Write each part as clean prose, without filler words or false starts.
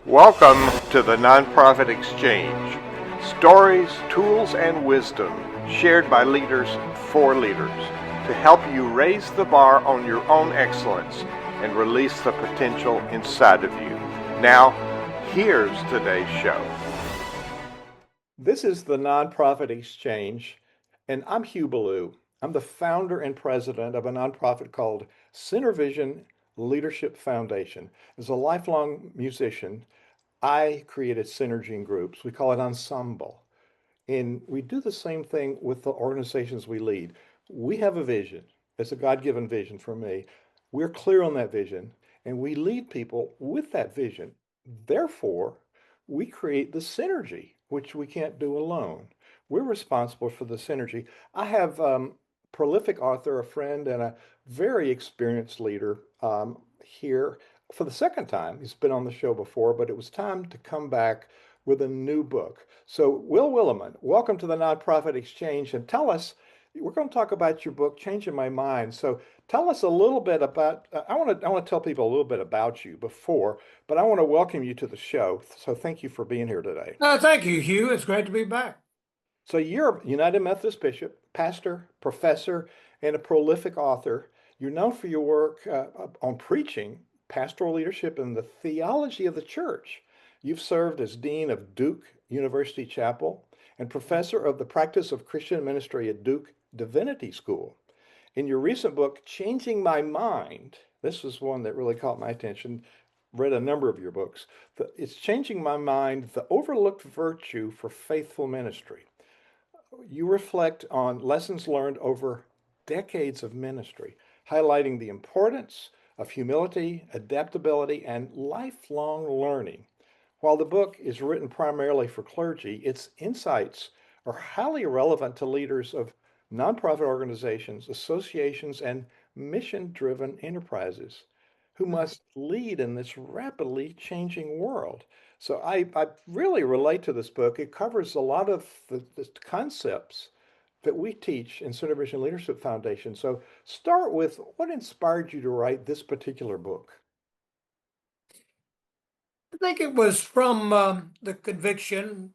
Welcome to the Nonprofit Exchange. Stories, tools, and wisdom shared by leaders for leaders to help you raise the bar on your own excellence and release the potential inside of you. Now, here's today's show. This is the Nonprofit Exchange, and I'm Hugh Ballou. I'm the founder and president of a nonprofit called Center Vision Leadership Foundation. As a lifelong musician, I created synergy groups. We call it ensemble. And we do the same thing with the organizations we lead. We have a vision. It's a God-given vision for me. We're clear on that vision, and we lead people with that vision. Therefore, we create the synergy, which we can't do alone. We're responsible for the synergy. I have prolific author, a friend, and a very experienced leader here for the second time. He's been on the show before, but it was time to come back with a new book. So, Will Willimon, welcome to the Nonprofit Exchange, and tell us, we're going to talk about your book, Changing My Mind. So, tell us a little bit about, I want to tell people a little bit about you before, but I want to welcome you to the show. So, thank you for being here today. Thank you, Hugh. It's great to be back. So, you're a United Methodist bishop, pastor, professor, and a prolific author. You're known for your work on preaching, pastoral leadership, and the theology of the church. You've served as Dean of Duke University Chapel and Professor of the Practice of Christian Ministry at Duke Divinity School. In your recent book, Changing My Mind, this was one that really caught my attention. Read a number of your books. It's Changing My Mind, the Overlooked Virtue for Faithful Ministry. You reflect on lessons learned over decades of ministry, highlighting the importance of humility, adaptability, and lifelong learning. While the book is written primarily for clergy, its insights are highly relevant to leaders of nonprofit organizations, associations, and mission-driven enterprises who must lead in this rapidly changing world. So I really relate to this book. It covers a lot of the concepts that we teach in Center Vision Leadership Foundation. So start with what inspired you to write this particular book? I think it was from the conviction,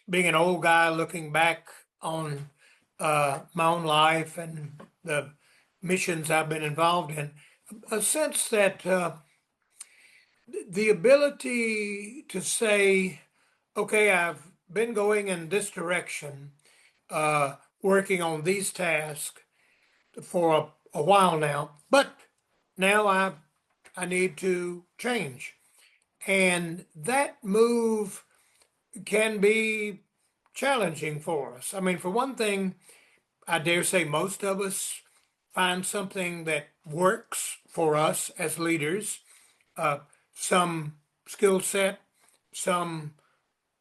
being an old guy looking back on my own life and the missions I've been involved in, a sense that the ability to say, okay, I've been going in this direction, working on these tasks for a while now, but now I need to change. And that move can be challenging for us. I mean, for one thing, I dare say most of us find something that works for us as leaders, uh, some skill set, some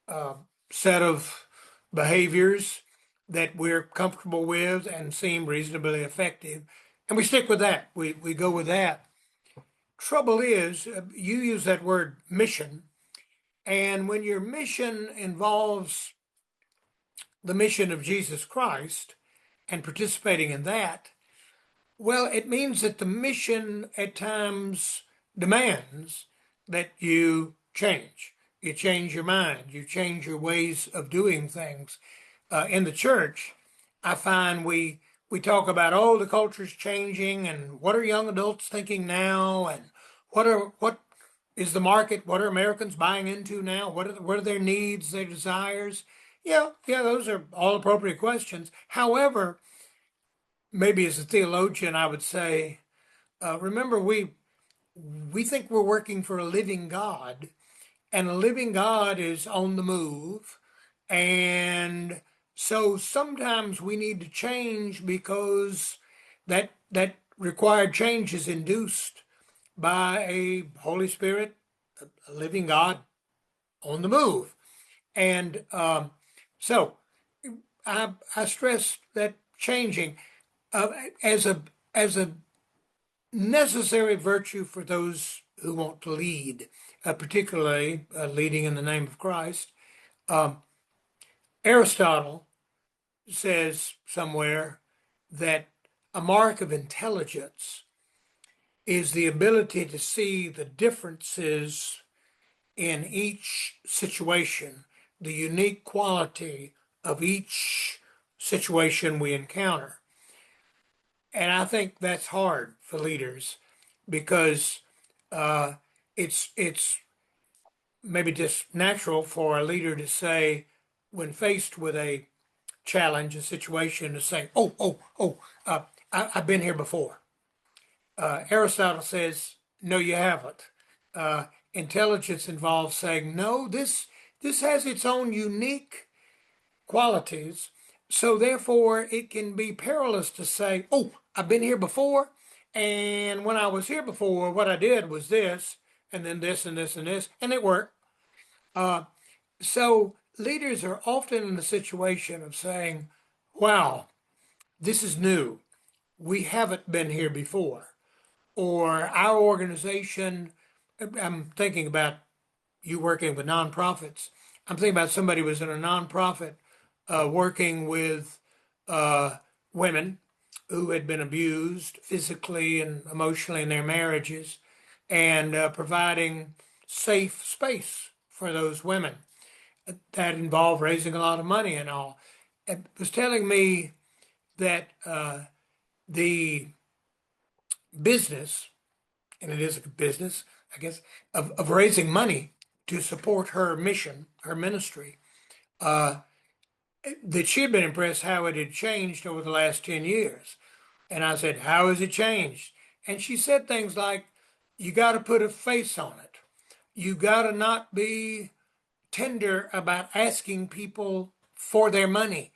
uh, set of behaviors that we're comfortable with and seem reasonably effective. And we stick with that. We go with that. Trouble is, you use that word mission. And when your mission involves the mission of Jesus Christ and participating in that, well, it means that the mission at times demands that you change. You change your mind, you change your ways of doing things. In the church, I find we talk about, oh, the culture's changing and what are young adults thinking now, and what is the market, what are Americans buying into now, what are their needs, their desires. Yeah, those are all appropriate questions. However, maybe as a theologian, I would say, remember, we think we're working for a living God, and a living God is on the move. And so sometimes we need to change because that required change is induced by a Holy Spirit, a living God on the move. And so I stress that changing uh, as a necessary virtue for those who want to lead, particularly leading in the name of Christ. Um, Aristotle says somewhere that a mark of intelligence is the ability to see the differences in each situation, the unique quality of each situation we encounter. And I think that's hard for leaders because uh, it's maybe just natural for a leader to say, when faced with a challenge, a situation, to say, I've been here before. Aristotle says, no, you haven't. Uh, Intelligence involves saying, no, this has its own unique qualities. So therefore, it can be perilous to say, oh, I've been here before. And when I was here before, what I did was this, and then this, and this, and this, and it worked. Uh, so leaders are often in the situation of saying, wow, this is new. We haven't been here before. Or our organization, I'm thinking about you working with nonprofits. I'm thinking about somebody who was in a nonprofit working with uh, women who had been abused physically and emotionally in their marriages and providing safe space for those women. That involved raising a lot of money and all. It was telling me that the business, and it is a business, I guess, of raising money to support her mission, her ministry, uh, that she had been impressed how it had changed over the last 10 years. And I said, how has it changed? And she said things like, you got to put a face on it. You got to not be tender about asking people for their money.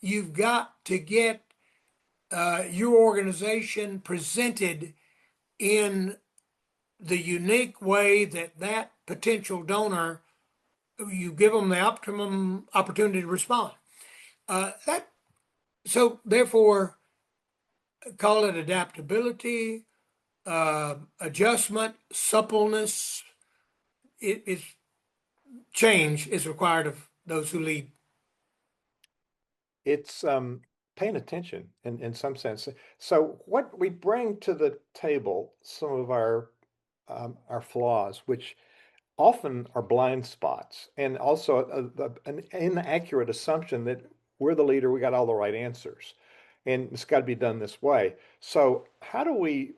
You've got to get your organization presented in the unique way that that potential donor, you give them the optimum opportunity to respond. That so therefore, call it adaptability, adjustment, suppleness. It is change is required of those who lead. It's paying attention in some sense. So what we bring to the table, some of our flaws, which often are blind spots, and also an inaccurate assumption that we're the leader, we got all the right answers, and it's got to be done this way. So how do we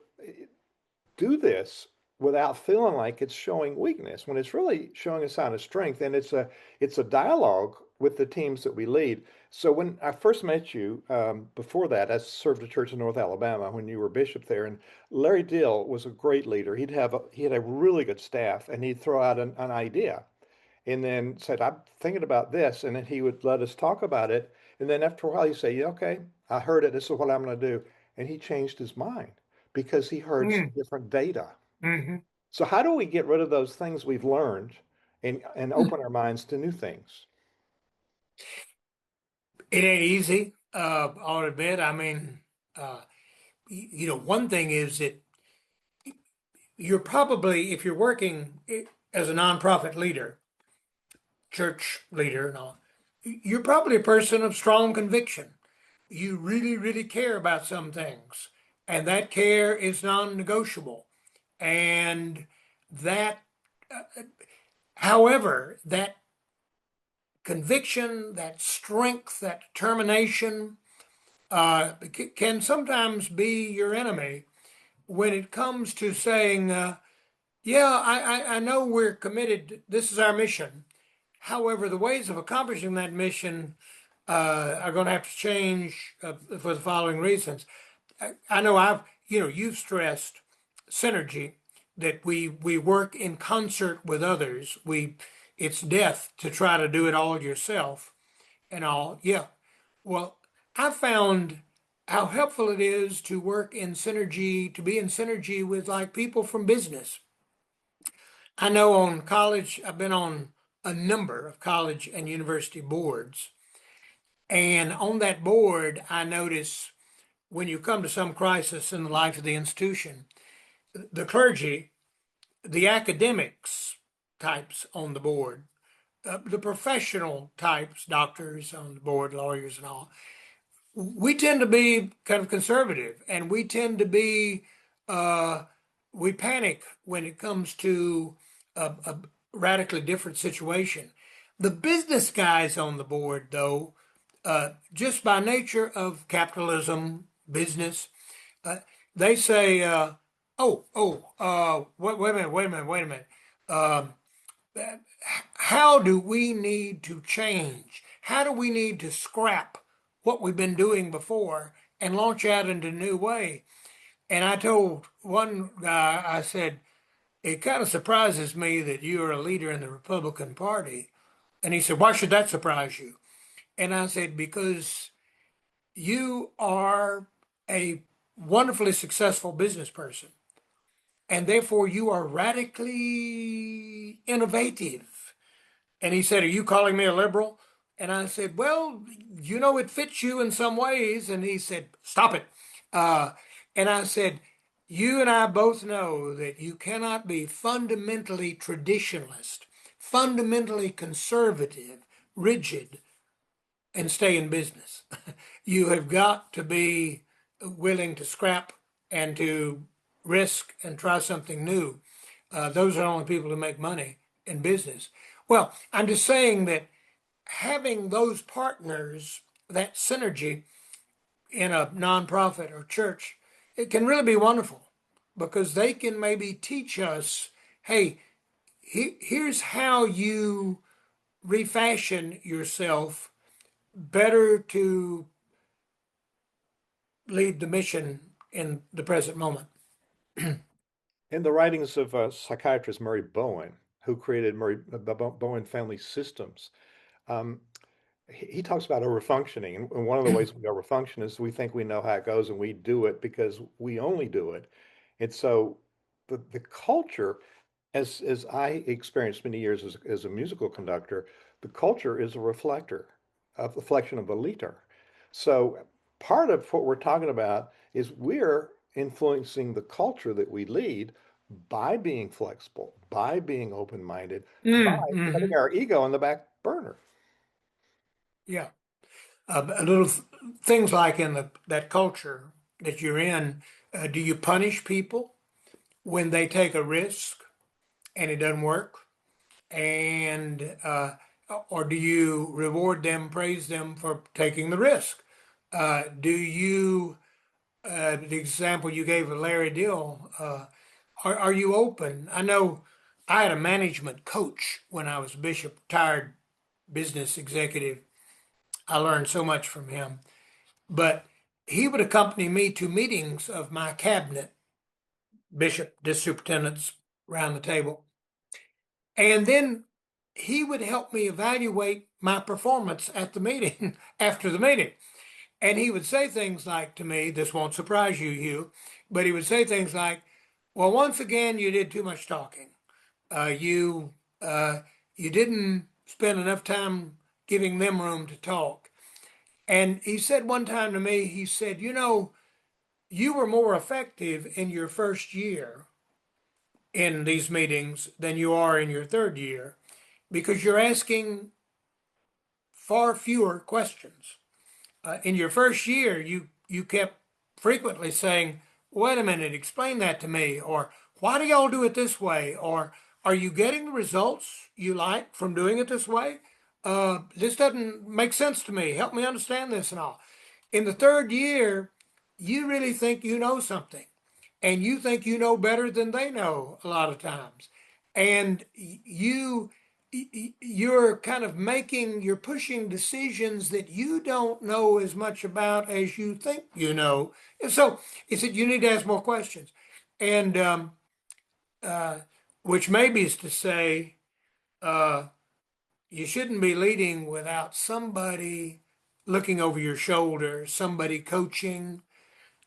do this without feeling like it's showing weakness when it's really showing a sign of strength? And it's a dialogue with the teams that we lead. So when I first met you, before that, I served a church in North Alabama when you were bishop there, and Larry Dill was a great leader. He had a really good staff, and he'd throw out an idea, and then said, "I'm thinking about this," and then he would let us talk about it. And then after a while, he'd say, "Yeah, okay, I heard it. This is what I'm going to do," and he changed his mind because he heard some Mm, different data. mhm. So how do we get rid of those things we've learned and open our minds to new things? It ain't easy, I'll admit. I mean, one thing is that you're probably, if you're working as a nonprofit leader, church leader, and all, you're probably a person of strong conviction. You really, really care about some things, and that care is non-negotiable. And that, however, that conviction, that strength, that determination can sometimes be your enemy when it comes to saying, yeah, I know we're committed, this is our mission. However, the ways of accomplishing that mission are going to have to change for the following reasons. I know you've stressed synergy, that we work in concert with others. It's death to try to do it all yourself and all. Yeah. Well, I found how helpful it is to work in synergy, to be in synergy with like people from business. I know on college, I've been on a number of college and university boards. And on that board, I notice when you come to some crisis in the life of the institution, the clergy, the academics types on the board, the professional types, doctors on the board, lawyers and all, we tend to be kind of conservative, and we tend to be, uh, we panic when it comes to a radically different situation. The business guys on the board, though, just by nature of capitalism, business, uh, they say, wait a minute, wait a minute. Um, how do we need to change? How do we need to scrap what we've been doing before and launch out into a new way? And I told one guy, I said, it kind of surprises me that you're a leader in the Republican Party. And he said, why should that surprise you? And I said, because you are a wonderfully successful business person, and therefore you are radically innovative. And he said, are you calling me a liberal? And I said, well, it fits you in some ways. And he said, stop it. Uh, and I said, you and I both know that you cannot be fundamentally traditionalist, fundamentally conservative, rigid, and stay in business. You have got to be willing to scrap and to risk and try something new. Those are the only people who make money in business. Well, I'm just saying that having those partners, that synergy in a nonprofit or church, it can really be wonderful because they can maybe teach us, hey, here's how you refashion yourself better to lead the mission in the present moment. In the writings of psychiatrist Murray Bowen, who created the Bowen Family Systems, um, he talks about overfunctioning. And one of the ways we overfunction is we think we know how it goes and we do it because we only do it. And so the culture, as I experienced many years as a musical conductor, the culture is a reflection of the leader. So part of what we're talking about is we're influencing the culture that we lead by being flexible, by being open-minded, by putting Mm-hmm. our ego on the back burner. Yeah. A little things like in that culture that you're in, do you punish people when they take a risk and it doesn't work? And or do you reward them, praise them for taking the risk? Do you, the example you gave of Larry Dill, are you open? I know I had a management coach when I was bishop, retired business executive. I learned so much from him. But he would accompany me to meetings of my cabinet, bishop, district superintendents around the table. And then he would help me evaluate my performance at the meeting after the meeting. And he would say things like to me, this won't surprise you, Hugh, but he would say things like, well, once again, you did too much talking. You you didn't spend enough time giving them room to talk. And he said one time to me, he said, you were more effective in your first year in these meetings than you are in your third year because you're asking far fewer questions. In your first year, you kept frequently saying, "Wait a minute, explain that to me," or "Why do y'all do it this way?" or "Are you getting the results you like from doing it this way? This doesn't make sense to me. Help me understand this and all." In the third year, you really think you know something, and you think you know better than they know a lot of times, and you're kind of you're pushing decisions that you don't know as much about as you think you know. And so he said you need to ask more questions, and uh, which maybe is to say uh, you shouldn't be leading without somebody looking over your shoulder, somebody coaching.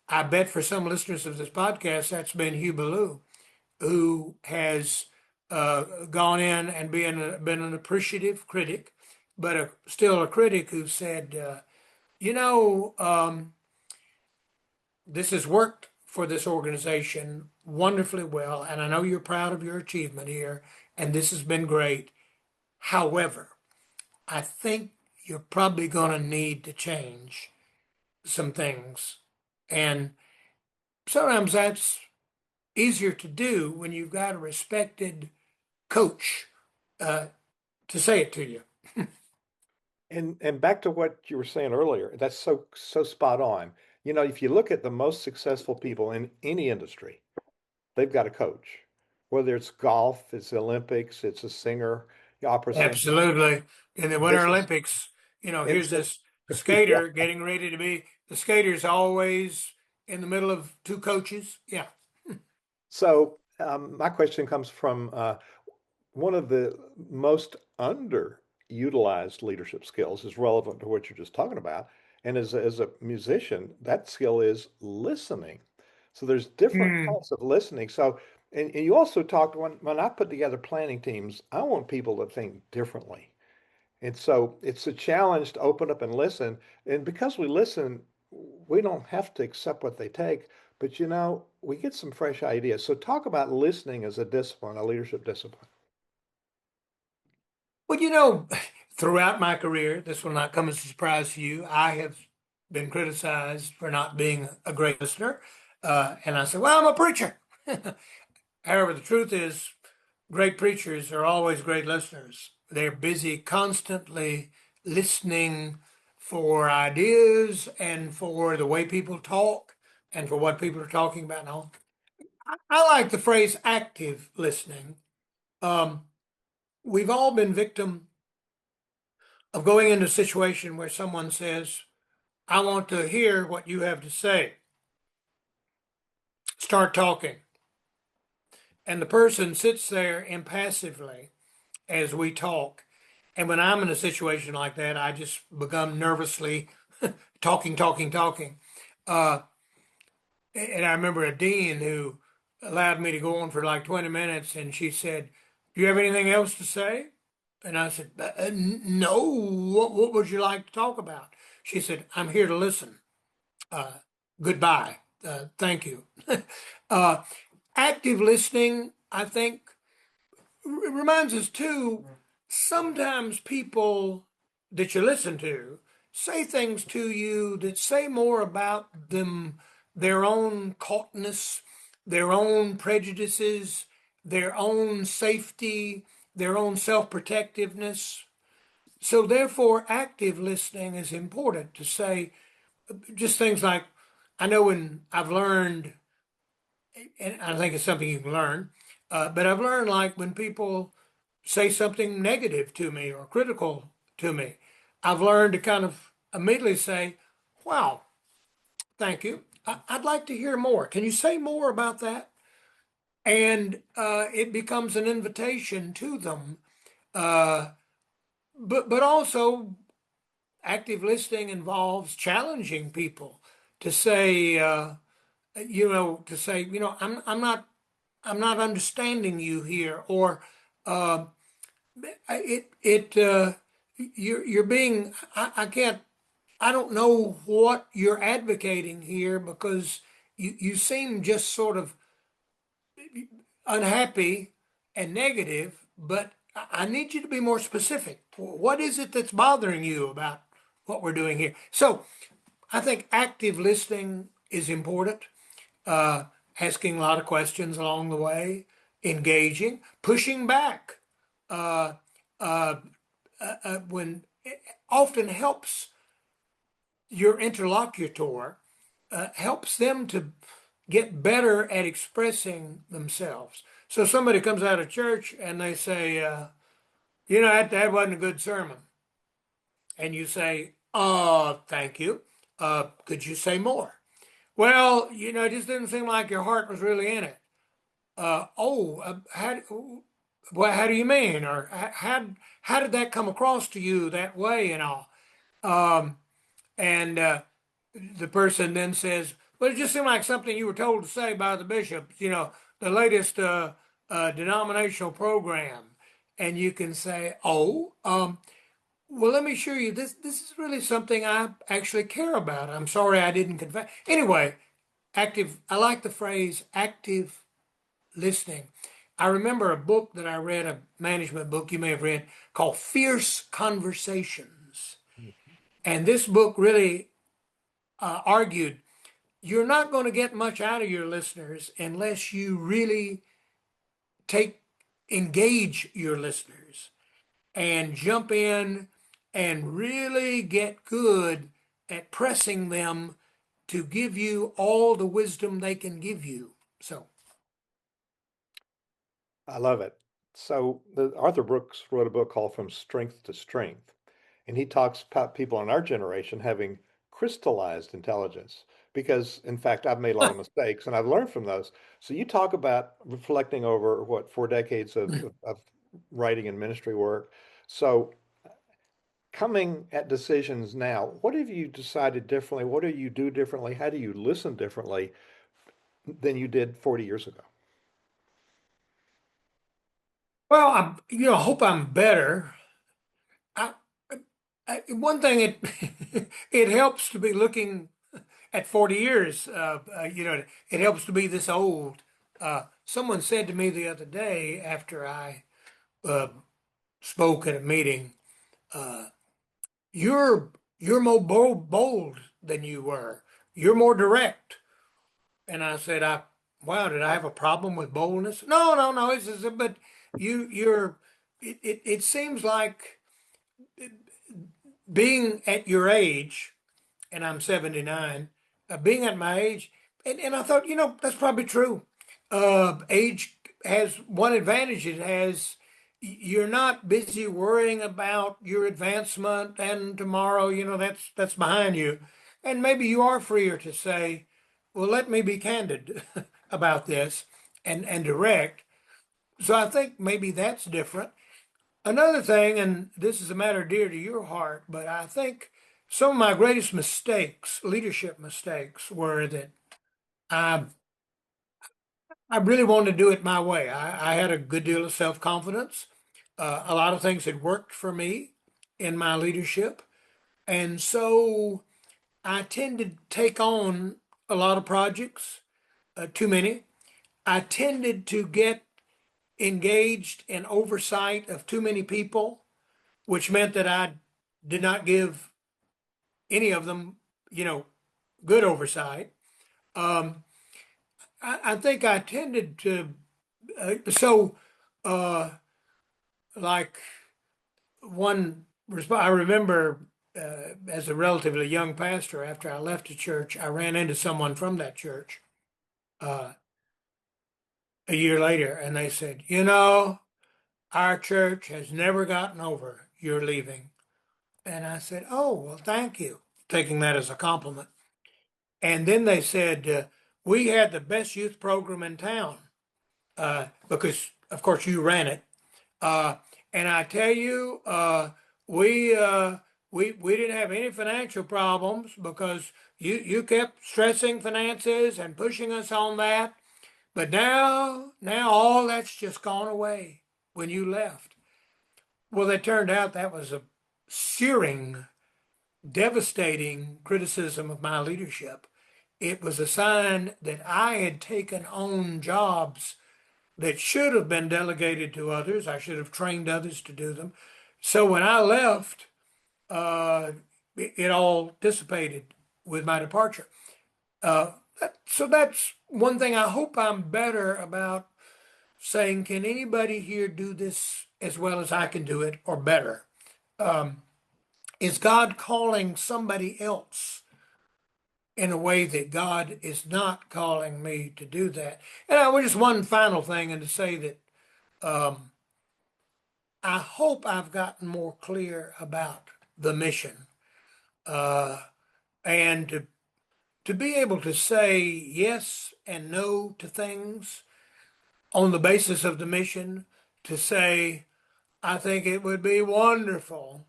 I bet for some listeners of this podcast, that's been Hugh Ballou, who has gone in and been an appreciative critic, but still a critic who said, you know, this has worked for this organization wonderfully well, and I know you're proud of your achievement here, and this has been great. However, I think you're probably going to need to change some things. And sometimes that's easier to do when you've got a respected coach to say it to you. And back to what you were saying earlier, that's so spot on. You know, if you look at the most successful people in any industry, they've got a coach. Whether it's golf, it's the Olympics, it's a singer, opera singer. Absolutely. In the Winter This is Olympics, here's instant. this Yeah. skater getting ready to be the skater's always in the middle of two coaches. Yeah. So my question comes from one of the most underutilized leadership skills is relevant to what you're just talking about. And as a musician, that skill is listening. So there's different Hmm. types of listening. So, and you also talked when I put together planning teams, I want people to think differently. And so it's a challenge to open up and listen. And because we listen, we don't have to accept what they take, but we get some fresh ideas. So talk about listening as a discipline, a leadership discipline. Well, throughout my career, this will not come as a surprise to you. I have been criticized for not being a great listener. And I said, well, I'm a preacher. However, the truth is, great preachers are always great listeners. They're busy constantly listening for ideas and for the way people talk and for what people are talking about and all. I like the phrase active listening. Um, we've all been victim of going into a situation where someone says, I want to hear what you have to say. Start talking. And the person sits there impassively as we talk. And when I'm in a situation like that, I just become nervously talking. Uh, and I remember a dean who allowed me to go on for like 20 minutes, and she said, do you have anything else to say? And I said, no, what would you like to talk about? She said, I'm here to listen. Uh, Goodbye. Thank you. uh, Active listening, I think, reminds us too, sometimes people that you listen to say things to you that say more about them, their own caughtness, their own prejudices, their own safety, their own self-protectiveness. So therefore, active listening is important to say just things like, I know when I've learned, and I think it's something you can learn, but I've learned like when people say something negative to me or critical to me, I've learned to kind of immediately say, wow, thank you. I'd like to hear more. Can you say more about that? And it becomes an invitation to them. Uh, but also, active listening involves challenging people to say, I'm not understanding you here, or uh, you're being, I can't, I don't know what you're advocating here because you seem just sort of unhappy and negative, but I need you to be more specific. What is it that's bothering you about what we're doing here? So I think active listening is important. Asking a lot of questions along the way, engaging, pushing back uh, uh, when it often helps your interlocutor, helps them to get better at expressing themselves. So somebody comes out of church and they say, that wasn't a good sermon. And you say, thank you. Could you say more? Well, it just didn't seem like your heart was really in it. How do you mean? Or how did that come across to you that way and all? Um, and the person then says, well, it just seemed like something you were told to say by the bishop, the latest denominational program. And you can say, well, let me assure you, this is really something I actually care about. I'm sorry I didn't convey. Anyway, I like the phrase active listening. I remember a book that I read, a management book you may have read, called Fierce Conversations. And this book really argued you're not going to get much out of your listeners unless you really engage your listeners. and jump in and really get good at pressing them to give you all the wisdom they can give you. So, I love it. So Arthur Brooks wrote a book called From Strength to Strength, and he talks about people in our generation having crystallized intelligence because, in fact, I've made a lot of mistakes and I've learned from those. So you talk about reflecting over what 4 decades of writing and ministry work. So coming at decisions now, what have you decided differently? What do you do differently? How do you listen differently than you did 40 years ago? well, I hope I'm better. I, one thing it helps to be looking at 40 years. It helps to be this old. Someone said to me the other day after I uh, spoke at a meeting, uh, "You're more bold than you were. You're more direct." And I said, wow, did I have a problem with boldness?" No, no, no. It's just, but you're. It seems like being at your age, and I'm 79, being at my age, and I thought, that's probably true. Age has one advantage. It has, you're not busy worrying about your advancement and tomorrow, that's behind you. And maybe you are freer to say, well, let me be candid about this and direct. So I think maybe that's different. Another thing, and this is a matter dear to your heart, but I think some of my greatest mistakes, leadership mistakes, were that I I really wanted to do it my way. I had a good deal of self-confidence. A lot of things had worked for me in my leadership, and so I tended to take on a lot of projects, too many. I tended to get engaged in oversight of too many people, which meant that I did not give any of them, good oversight. Um, I think I tended to, so uh, like I remember as a relatively young pastor, after I left the church, I ran into someone from that church uh, a year later, and they said, our church has never gotten over your leaving. And I said, oh, well, thank you, taking that as a compliment. And then they said, we had the best youth program in town because, of course, you ran it. Uh, and I tell you, we, uh, we didn't have any financial problems because you kept stressing finances and pushing us on that. But now all that's just gone away when you left. Well, it turned out that was a searing, devastating criticism of my leadership. It was a sign that I had taken on jobs that should have been delegated to others. I should have trained others to do them. So when I left, it all dissipated with my departure. So that's one thing I hope I'm better about saying, can anybody here do this as well as I can do it or better? Is God calling somebody else in a way that God is not calling me to do that? And I just one final thing, and to say that I hope I've gotten more clear about the mission, uh, and to be able to say yes and no to things on the basis of the mission, to say, I think it would be wonderful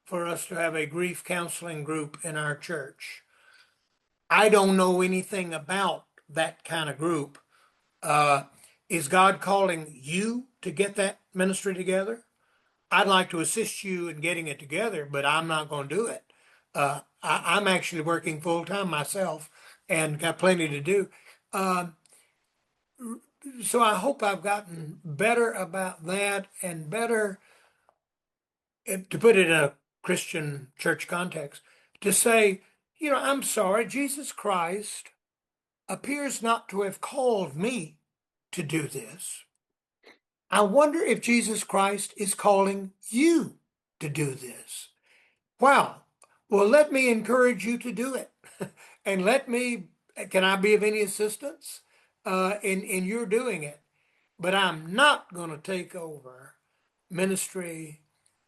for us to have a grief counseling group in our church. I don't know anything about that kind of group. Uh, is God calling you to get that ministry together? I'd like to assist you in getting it together, but I'm not going to do it. I'm actually working full time myself and got plenty to do. Uh, so I hope I've gotten better about that and better, to put it in a Christian church context, to say, I'm sorry, Jesus Christ appears not to have called me to do this. I wonder if Jesus Christ is calling you to do this. Wow. Well, let me encourage you to do it. And can I be of any assistance in your doing it? But I'm not going to take over ministry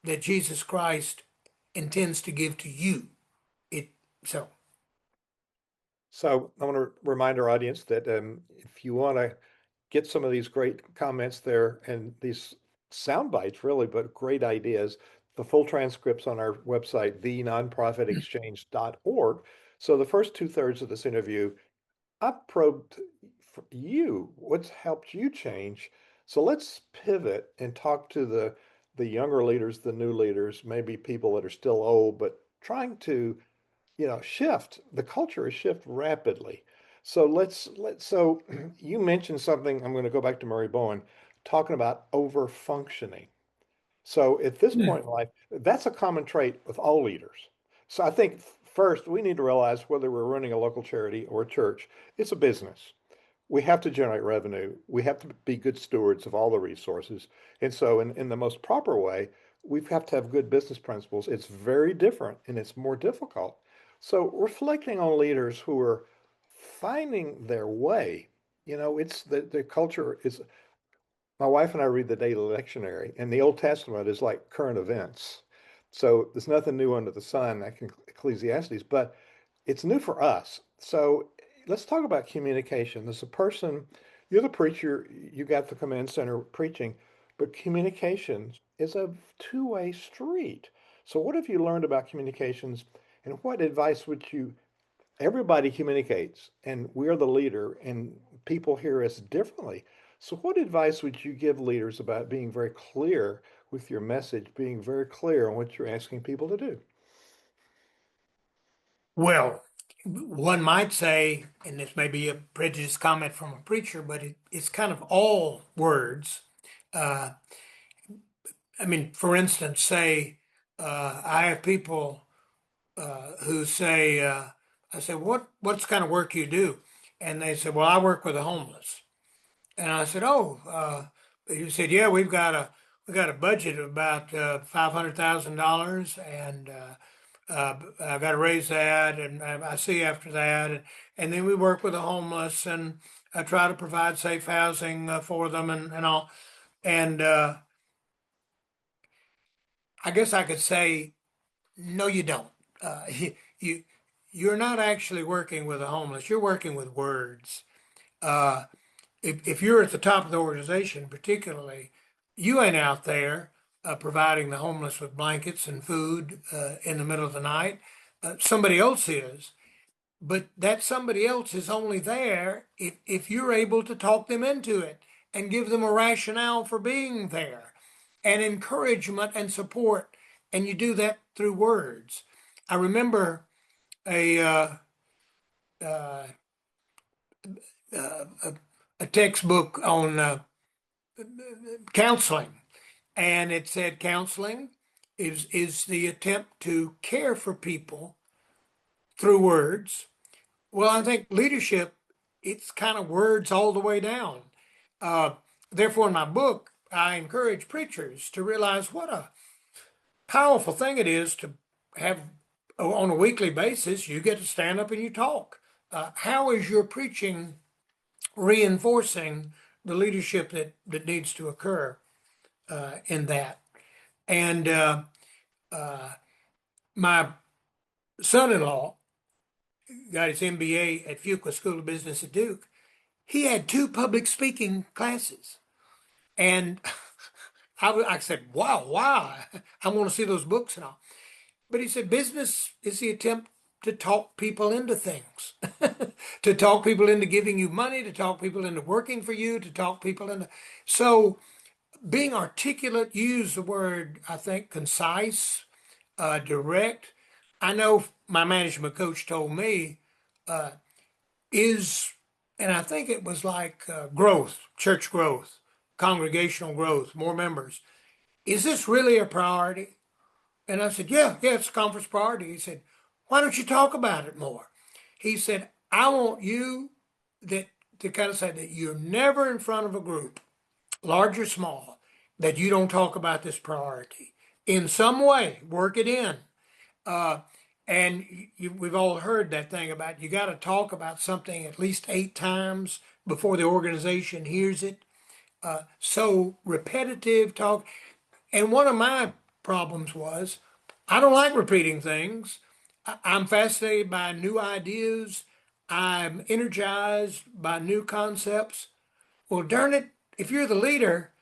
that Jesus Christ intends to give to you. It so So I want to remind our audience that if you want to get some of these great comments there and these sound bites, really, but great ideas, the full transcripts on our website, thenonprofitexchange.org. So the first two-thirds of this interview, I probed for you, what's helped you change. So let's pivot and talk to the younger leaders, the new leaders, maybe people that are still old, but trying to shift. The culture has shifted rapidly. So so you mentioned something. I'm going to go back to Murray Bowen, talking about over functioning. So at this point in life, that's a common trait with all leaders. So I think first we need to realize whether we're running a local charity or a church, it's a business. We have to generate revenue. We have to be good stewards of all the resources. And so in the most proper way, we have to have good business principles. It's very different and it's more difficult. So reflecting on leaders who are finding their way, it's the culture is, my wife and I read the daily lectionary, and the Old Testament is like current events. So there's nothing new under the sun, like in Ecclesiastes, but it's new for us. So let's talk about communication. There's a person, you're the preacher, you got the command center preaching, but communication is a two-way street. So what have you learned about communications, and what advice would you, everybody communicates, and we're the leader, and people hear us differently. So what advice would you give leaders about being very clear with your message, being very clear on what you're asking people to do? well, one might say, and this may be a prejudiced comment from a preacher, but it's kind of all words. Uh, I mean, for instance, say I have people who say, I say, what's kind of work you do? And they said, well, I work with the homeless. And I said, oh, he said, yeah, we got a budget of about $500,000, and I got to raise that, and I see after that, and then we work with the homeless, and I try to provide safe housing for them, and all. And I guess I could say, no, you don't. You you're not actually working with the homeless. You're working with words. Uh, if you're at the top of the organization, particularly, you ain't out there providing the homeless with blankets and food in the middle of the night. Somebody else is, but that somebody else is only there if you're able to talk them into it and give them a rationale for being there and encouragement and support. And you do that through words. I remember a uh, a, a textbook on counseling, and it said counseling is the attempt to care for people through words. Well, I think leadership, it's kind of words all the way down. Uh, Therefore, in my book, I encourage preachers to realize what a powerful thing it is to have on a weekly basis. You get to stand up and you talk. How is your preaching reinforcing the leadership that needs to occur in that? And my son-in-law got his MBA at Fuqua School of Business at Duke. He had two public speaking classes, and I said, "Wow, why? I want to see those books and all." But he said, "Business is the attempt to talk people into things, to talk people into giving you money, to talk people into working for you, to talk people into." So being articulate, use the word, I think, concise, direct. I know my management coach told me is, and I think it was like growth, church growth, congregational growth, more members. Is this really a priority? And I said, yeah, it's a conference priority. He said, why don't you talk about it more? He said, I want you that to kind of say that you're never in front of a group, large or small, that you don't talk about this priority in some way. Work it in. Uh, and we've all heard that thing about you got to talk about something at least 8 times before the organization hears it. So repetitive talk. And one of my problems was I don't like repeating things. I'm fascinated by new ideas. I'm energized by new concepts. Well, darn it, if you're the leader,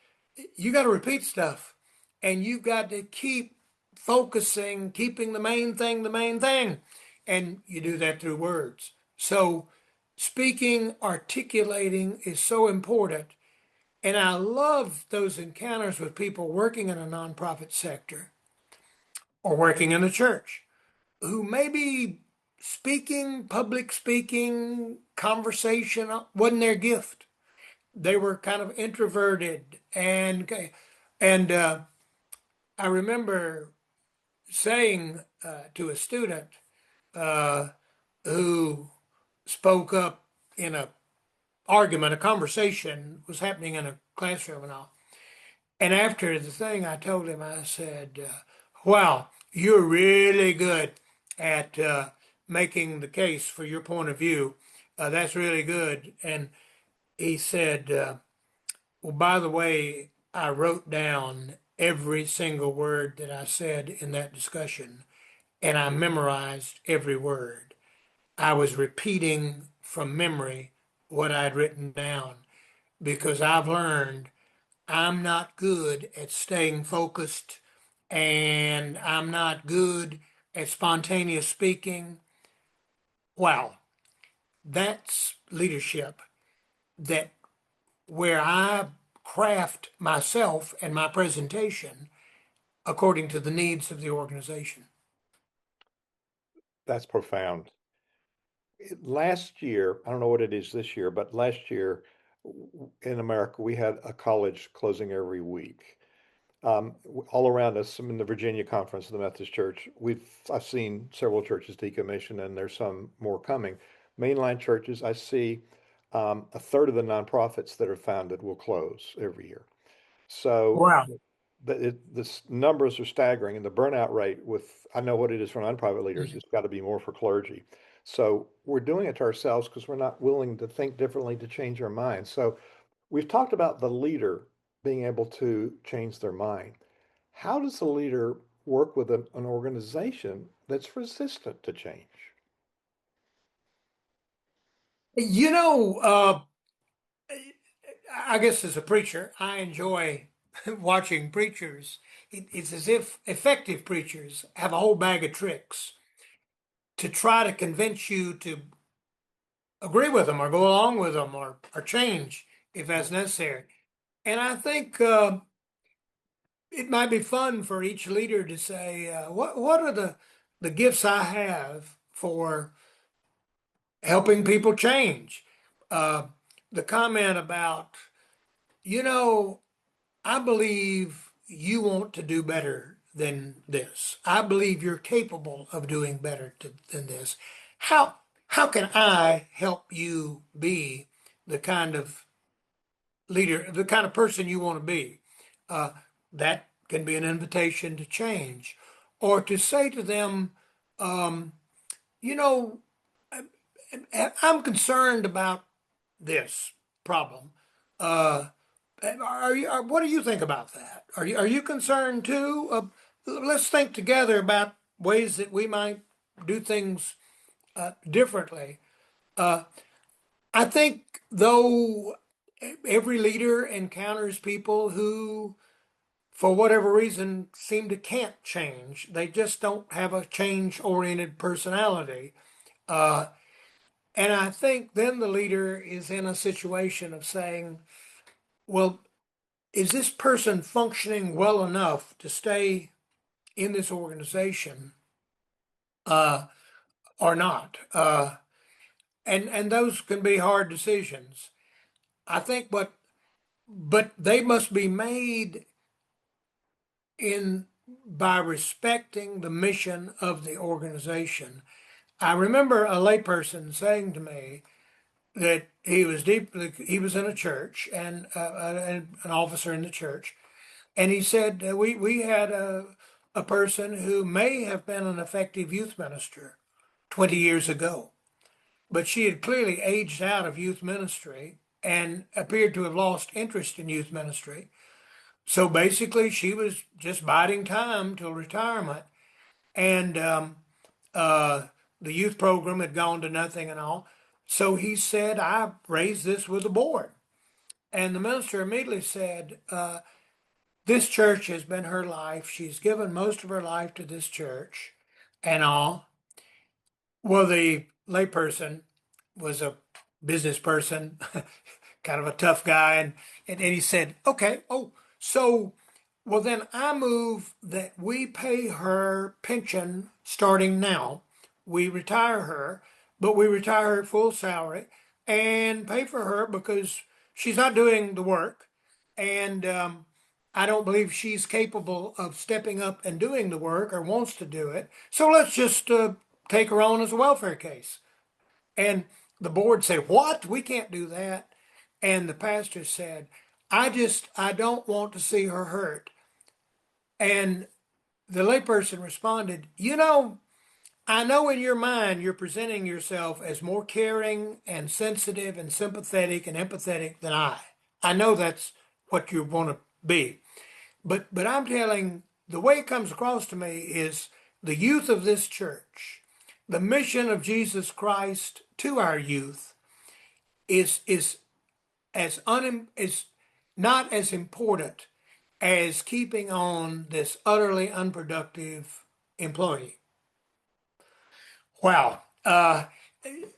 you got to repeat stuff and you've got to keep focusing, keeping the main thing the main thing. And you do that through words. So speaking, articulating is so important. And I love those encounters with people working in a nonprofit sector or working in a church who maybe speaking, public speaking, conversation wasn't their gift. They were kind of introverted, and I remember saying to a student uh, who spoke up in a argument, a conversation was happening in a classroom and all. And after the thing, I told him, I said, "Wow, you're really good at making the case for your point of view. That's really good." And he said, "Well, by the way, I wrote down every single word that I said in that discussion, and I memorized every word. I was repeating from memory what I'd written down because I've learned I'm not good at staying focused and I'm not good at spontaneous speaking." Wow, that's leadership that where I craft myself and my presentation according to the needs of the organization. That's profound. Last year, I don't know what it is this year, but last year in America, we had a college closing every week. All around us, I'm in the Virginia conference of the Methodist Church. I've seen several churches decommission, and there's some more coming. Mainline churches, I see a third of the nonprofits that are founded will close every year. So Wow. the numbers are staggering, and the burnout rate I know what it is for nonprofit leaders. Mhm. It's got to be more for clergy. So we're doing it to ourselves because we're not willing to think differently to change our minds. So we've talked about the leader being able to change their mind. How does the leader work with an organization that's resistant to change? You know, I guess as a preacher, I enjoy watching preachers. It's as if effective preachers have a whole bag of tricks to try to convince you to agree with them or go along with them or change if that's necessary. And I think it might be fun for each leader to say, what are the gifts I have for helping people change? Uh, the comment about, you know, I believe you want to do better than this. I believe you're capable of doing better than this. How how can I help you be the kind of leader, the kind of person you want to be? Uh, that can be an invitation to change, or to say to them, um, you know, I'm concerned about this problem. Uh, what do you think about that? Are you concerned too? Let's think together about ways that we might do things differently. Uh, I think though every leader encounters people who, for whatever reason, seem to can't change. They just don't have a change-oriented personality. Uh, and I think then the leader is in a situation of saying, well, is this person functioning well enough to stay in this organization uh, or not? And those can be hard decisions. I think, but they must be made in by respecting the mission of the organization. I remember a layperson saying to me that he was in a church and an officer in the church, And he said, we had a person who may have been an effective youth minister 20 years ago, but she had clearly aged out of youth ministry and appeared to have lost interest in youth ministry. So basically, she was just biding time till retirement. And the youth program had gone to nothing and all. So he said, I raised this with the board. And the minister immediately said, this church has been her life. She's given most of her life to this church and all. Well, the layperson was a business person, kind of a tough guy. And he said, okay, oh, so, well, then I move that we pay her pension starting now. We retire her, but we retire her at full salary and pay for her because she's not doing the work. And I don't believe she's capable of stepping up and doing the work or wants to do it. So let's just take her on as a welfare case. And the board said, what? We can't do that. And the pastor said, I don't want to see her hurt. And the layperson responded, I know in your mind you're presenting yourself as more caring and sensitive and sympathetic and empathetic than I. I know that's what you want to be. But I'm telling, the way it comes across to me is the youth of this church, the mission of Jesus Christ to our youth is is not as important as keeping on this utterly unproductive employee. Wow.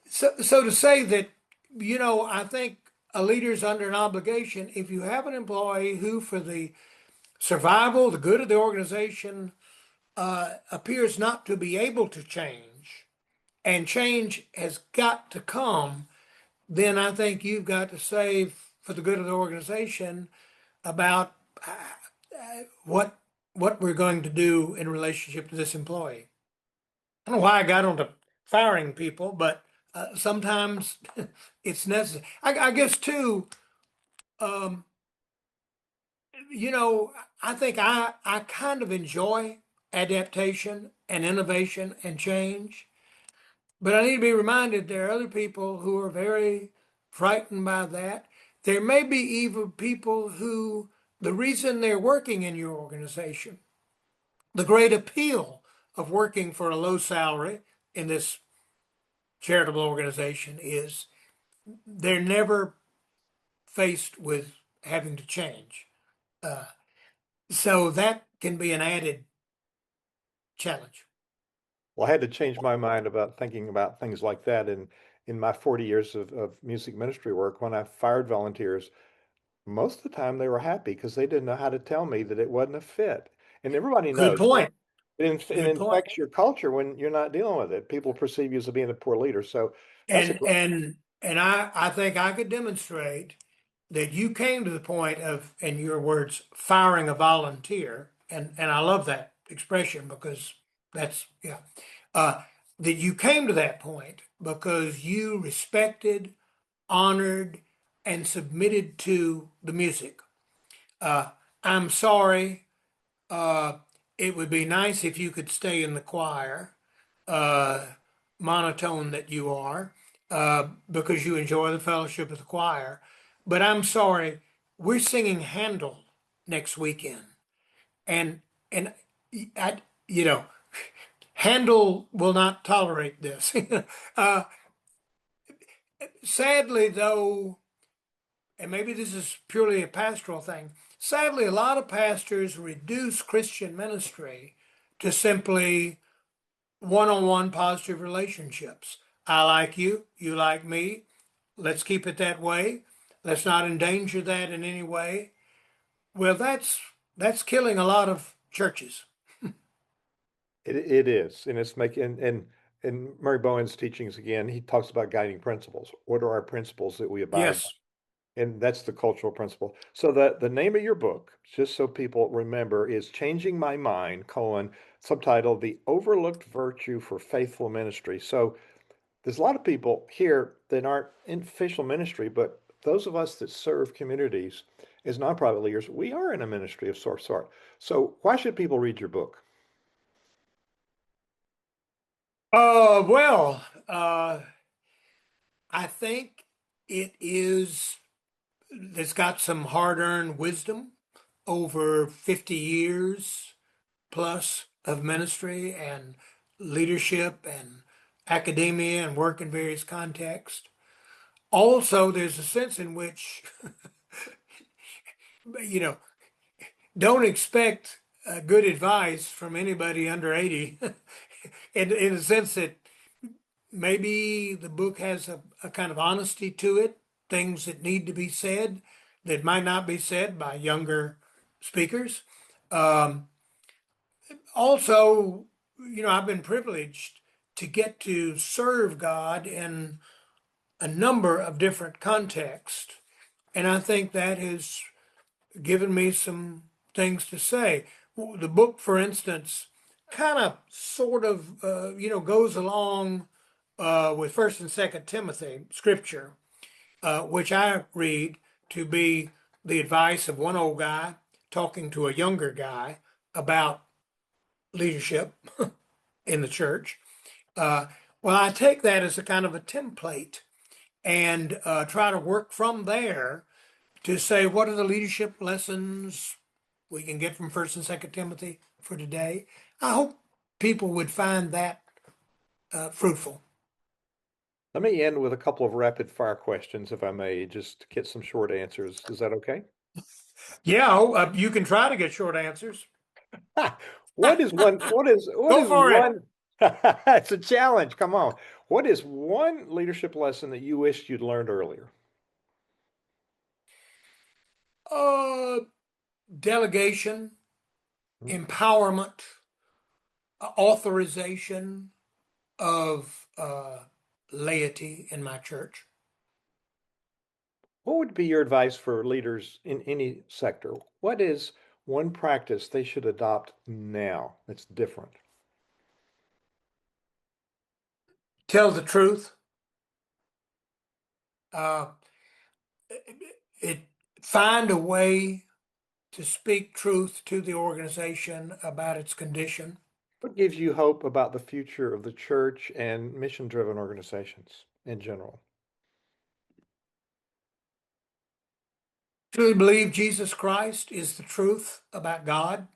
So to say that, I think a leader's under an obligation if you have an employee who, for the survival, the good of the organization, appears not to be able to change, and change has got to come, then I think you've got to say, for the good of the organization, about what what we're going to do in relationship to this employee. I don't know why I got onto firing people, but sometimes it's necessary. I guess too. Um, I think I kind of enjoy adaptation and innovation and change, but I need to be reminded there are other people who are very frightened by that. There may be even people who, the reason they're working in your organization, the great appeal of working for a low salary in this charitable organization is they're never faced with having to change. Uh, so that can be an added challenge. Well, I had to change my mind about thinking about things like that in my 40 years of music ministry work. When I fired volunteers, most of the time they were happy because they didn't know how to tell me that it wasn't a fit. And everybody Good knows point. it Good point. infects your culture when you're not dealing with it. People perceive you as being a poor leader. So that's a And I think I could demonstrate that you came to the point of, in your words, firing a volunteer, and I love that expression because that's yeah, uh, that you came to that point because you respected, honored, and submitted to the music. Uh, I'm sorry. Uh, it would be nice if you could stay in the choir, uh, monotone that you are, because you enjoy the fellowship of the choir. But I'm sorry, we're singing Handel next weekend, and and I, you know, Handel will not tolerate this. uh, Sadly, though, and maybe this is purely a pastoral thing. Sadly, a lot of pastors reduce Christian ministry to simply one-on-one positive relationships. I like you, you like me. Let's keep it that way. Let's not endanger that in any way. Well, that's killing a lot of churches. it is, and it's making and Murray Bowen's teachings again, he talks about guiding principles. What are our principles that we abide by? Yes, And that's the cultural principle. So the name of your book, just so people remember, is Changing My Mind, subtitled The Overlooked Virtue for Faithful Ministry. So there's a lot of people here that aren't in official ministry, but those of us that serve communities, as nonprofit leaders, we are in a ministry of sort. So why should people read your book? Well, I think it's got some hard-earned wisdom over 50 years plus of ministry and leadership and academia and work in various contexts. Also, there's a sense in which, you know, don't expect good advice from anybody under 80, in the sense that maybe the book has a kind of honesty to it, things that need to be said that might not be said by younger speakers. Um, Also, I've been privileged to get to serve God in a number of different contexts. And I think that has given me some things to say. The book, for instance, kind of sort of, goes along with First and Second Timothy scripture, which I read to be the advice of one old guy talking to a younger guy about leadership in the church. Uh, well, I take that as a kind of a template and try to work from there to say what are the leadership lessons we can get from First and Second Timothy for today. I hope people would find that fruitful. Let me end with a couple of rapid fire questions, if I may, just to get some short answers. Is that okay? Yeah, you can try to get short answers. What is one, what Go is for it. one, it's a challenge. Come on. What is one leadership lesson that you wished you'd learned earlier? Uh, Delegation, Hmm? empowerment, authorization of laity in my church. What would be your advice for leaders in any sector? What is one practice they should adopt now that's different? Tell the truth. Uh, it Find a way to speak truth to the organization about its condition. What gives you hope about the future of the church and mission-driven organizations in general? Truly believe Jesus Christ is the truth about God,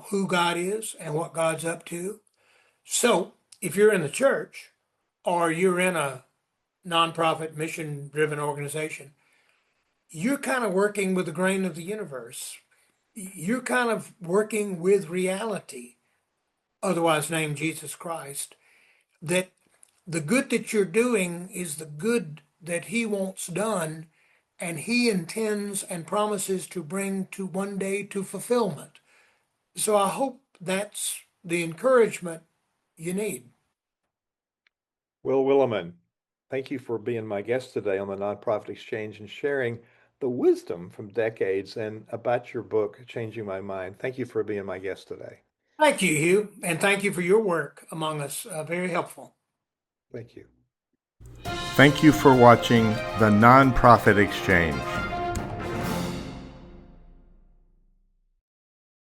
who God is, and what God's up to. So, if you're in the church or you're in a nonprofit mission driven organization, you're kind of working with the grain of the universe. You're kind of working with reality, otherwise named Jesus Christ, that the good that you're doing is the good that He wants done, and He intends and promises to bring to one day to fulfillment. So I hope that's the encouragement you need. Will Willimon, thank you for being my guest today on the Nonprofit Exchange and sharing the wisdom from decades and about your book, Changing My Mind. Thank you for being my guest today. Thank you, Hugh, and thank you for your work among us. Very helpful. Thank you. Thank you for watching the Nonprofit Exchange.